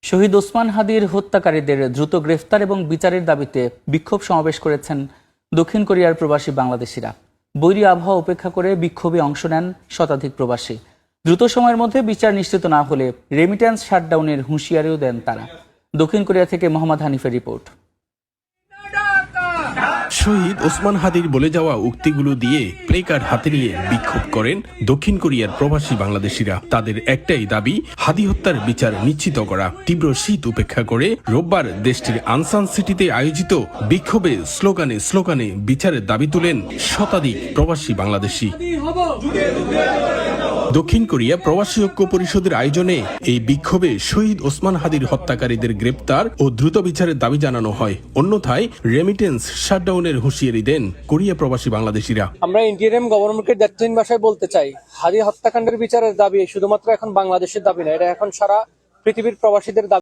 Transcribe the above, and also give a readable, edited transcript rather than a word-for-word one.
শহীদ ওসমান হাদির হত্যাকারীদের দ্রুত গ্রেফতার এবং বিচারের দাবিতে বিক্ষোভ সমাবেশ করেছেন দক্ষিণ কোরিয়ার প্রবাসী বাংলাদেশিরা। বৈরী আবহাওয়া উপেক্ষা করে বিক্ষোভে অংশ নেন শতাধিক প্রবাসী। দ্রুত সময়ের মধ্যে বিচার নিশ্চিত না হলে রেমিট্যান্স শাটডাউনের হুঁশিয়ারিও দেন তারা। দক্ষিণ কোরিয়া থেকে মোহাম্মদ হানিফের রিপোর্ট। শহীদ ওসমান হাদির বলে যাওয়া উক্তিগুলো দিয়ে প্লেকার্ড হাতে নিয়ে বিক্ষোভ করেন দক্ষিণ কোরিয়ার প্রবাসী বাংলাদেশিরা। তাদের একটাই দাবি, হাদি হত্যার বিচার নিশ্চিত করা। তীব্র শীত উপেক্ষা করে রোববার দেশটির আনসান সিটিতে আয়োজিত বিক্ষোভে স্লোগানে স্লোগানে বিচারের দাবি তুলেন শতাধিক প্রবাসী বাংলাদেশি। দক্ষিণ কোরিয়া প্রবাসী ঐক্য পরিষদের আয়োজনে এই বিক্ষোভে শহীদ ওসমান হাদির হত্যাকারীদের গ্রেপ্তার ও দ্রুত বিচারের দাবি জানানো হয়। অন্যথায় রেমিটেন্স শাটডাউনের হুঁশিয়ারি দেন কোরিয়া প্রবাসী বাংলাদেশিরা। আমরা ইন্ডিয়ান গভর্নমেন্টকে দ্ব্যর্থহীন ভাষায় বলতে চাই, হাদি হত্যাকাণ্ডের বিচারের দাবি শুধুমাত্র এখন বাংলাদেশের দাবি না, এটা এখন সারা পৃথিবীর প্রবাসীদের দাবি।